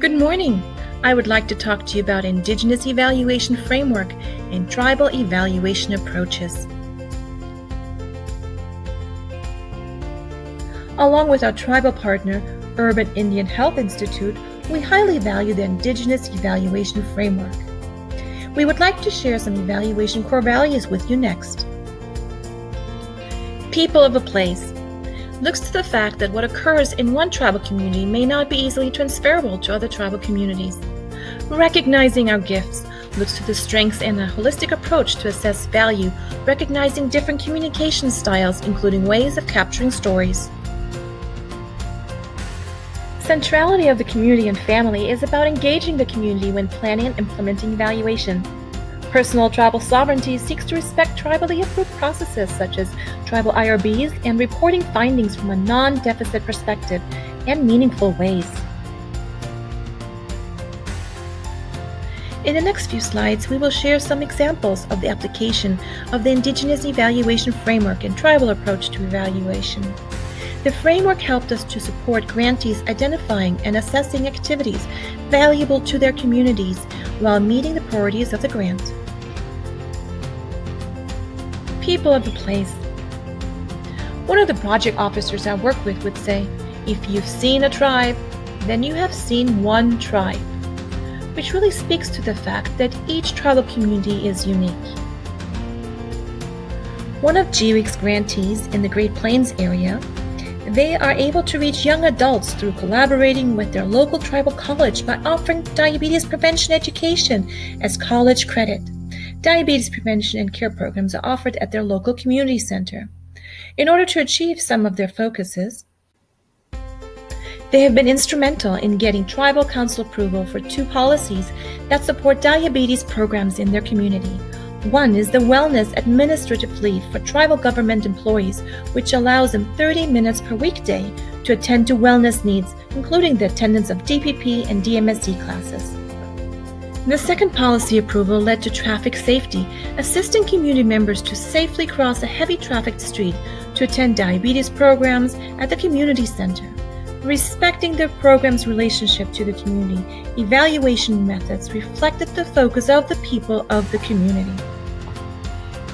Good morning. I would like to talk to you about Indigenous evaluation framework and tribal evaluation approaches. Along with our tribal partner, Urban Indian Health Institute, we highly value the Indigenous evaluation framework. We would like to share some evaluation core values with you next. People of a place looks to the fact that what occurs in one tribal community may not be easily transferable to other tribal communities. Recognizing our gifts looks to the strengths and a holistic approach to assess value, recognizing different communication styles, including ways of capturing stories. Centrality of the community and family is about engaging the community when planning and implementing evaluation. Personal tribal sovereignty seeks to respect tribally approved processes such as tribal IRBs and reporting findings from a non-deficit perspective and meaningful ways. In the next few slides, we will share some examples of the application of the Indigenous evaluation framework and tribal approach to evaluation. The framework helped us to support grantees identifying and assessing activities valuable to their communities while meeting the priorities of the grant. People of the place. One of the project officers I work with would say, if you've seen a tribe, then you have seen one tribe, which really speaks to the fact that each tribal community is unique. One of GWIC's grantees in the Great Plains area, they are able to reach young adults through collaborating with their local tribal college by offering diabetes prevention education as college credit. Diabetes prevention and care programs are offered at their local community center. In order to achieve some of their focuses, they have been instrumental in getting tribal council approval for 2 policies that support diabetes programs in their community. One is the Wellness Administrative Leave for tribal government employees, which allows them 30 minutes per weekday to attend to wellness needs, including the attendance of DPP and DMSE classes. The second policy approval led to traffic safety, assisting community members to safely cross a heavy trafficked street to attend diabetes programs at the community center. Respecting the program's relationship to the community, evaluation methods reflected the focus of the people of the community.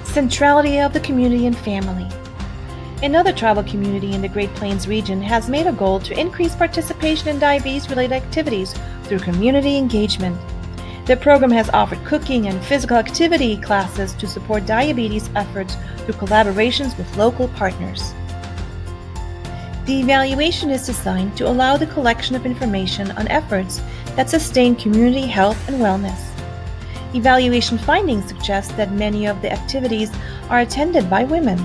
Centrality of the community and family. Another tribal community in the Great Plains region has made a goal to increase participation in diabetes-related activities through community engagement. The program has offered cooking and physical activity classes to support diabetes efforts through collaborations with local partners. The evaluation is designed to allow the collection of information on efforts that sustain community health and wellness. Evaluation findings suggest that many of the activities are attended by women.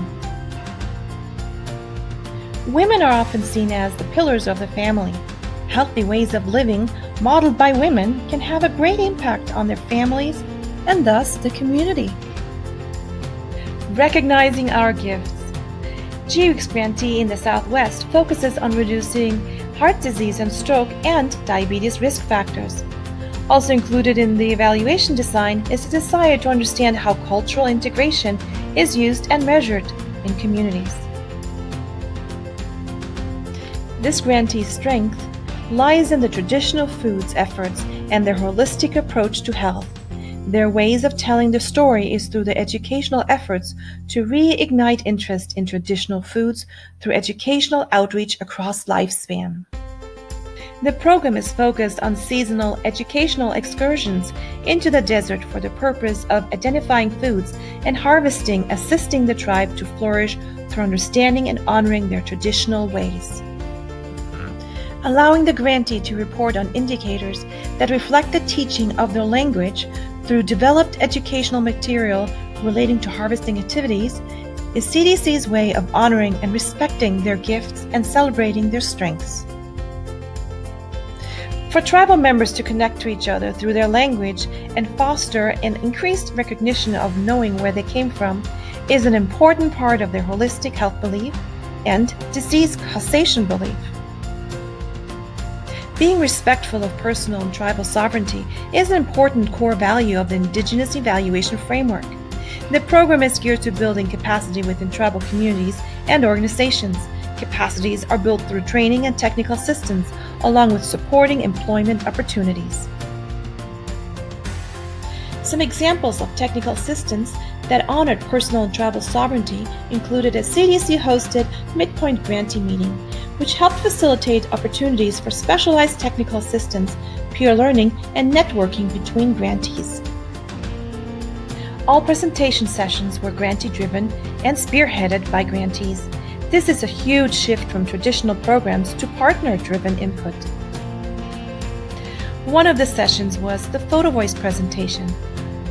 Women are often seen as the pillars of the family. Healthy ways of living modeled by women can have a great impact on their families and thus the community. Recognizing our gifts. GWIC's grantee in the Southwest focuses on reducing heart disease and stroke and diabetes risk factors. Also included in the evaluation design is a desire to understand how cultural integration is used and measured in communities. This grantee's strength lies in the traditional foods efforts and their holistic approach to health. Their ways of telling the story is through the educational efforts to reignite interest in traditional foods through educational outreach across lifespan. The program is focused on seasonal educational excursions into the desert for the purpose of identifying foods and harvesting, assisting the tribe to flourish through understanding and honoring their traditional ways. Allowing the grantee to report on indicators that reflect the teaching of their language through developed educational material relating to harvesting activities is CDC's way of honoring and respecting their gifts and celebrating their strengths. For tribal members to connect to each other through their language and foster an increased recognition of knowing where they came from is an important part of their holistic health belief and disease causation belief. Being respectful of personal and tribal sovereignty is an important core value of the Indigenous evaluation framework. The program is geared to building capacity within tribal communities and organizations. Capacities are built through training and technical assistance, along with supporting employment opportunities. Some examples of technical assistance that honored personal and tribal sovereignty included a CDC-hosted midpoint grantee meeting, which helped facilitate opportunities for specialized technical assistance, peer learning, and networking between grantees. All presentation sessions were grantee-driven and spearheaded by grantees. This is a huge shift from traditional programs to partner-driven input. One of the sessions was the Photo Voice presentation,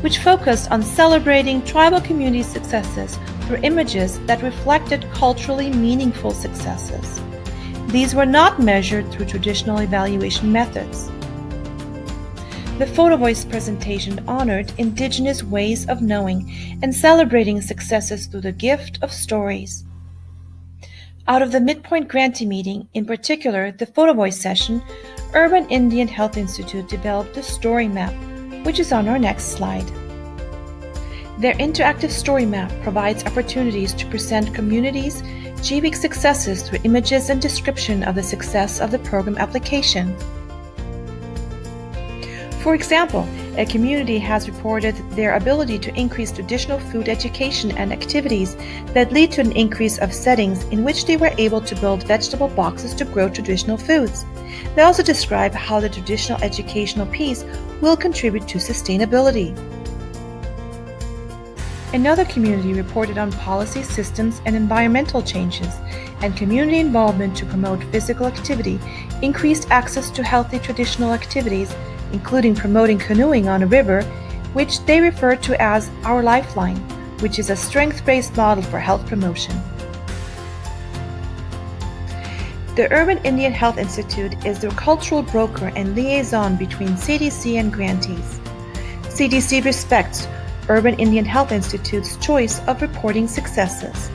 which focused on celebrating tribal community successes through images that reflected culturally meaningful successes. These were not measured through traditional evaluation methods. The Photo Voice presentation honored Indigenous ways of knowing and celebrating successes through the gift of stories. Out of the midpoint grantee meeting, in particular the Photo Voice session, Urban Indian Health Institute developed a story map, which is on our next slide. Their interactive story map provides opportunities to present communities' GBIC successes through images and description of the success of the program application. For example, a community has reported their ability to increase traditional food education and activities that lead to an increase of settings in which they were able to build vegetable boxes to grow traditional foods. They also describe how the traditional educational piece will contribute to sustainability. Another community reported on policy, systems, and environmental changes, and community involvement to promote physical activity, increased access to healthy traditional activities, including promoting canoeing on a river, which they refer to as Our Lifeline, which is a strength-based model for health promotion. The Urban Indian Health Institute is the cultural broker and liaison between CDC and grantees. CDC respects Urban Indian Health Institute's choice of reporting successes.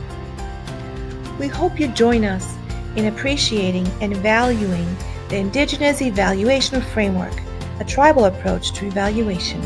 We hope you join us in appreciating and valuing the Indigenous Evaluation Framework, a tribal approach to evaluation.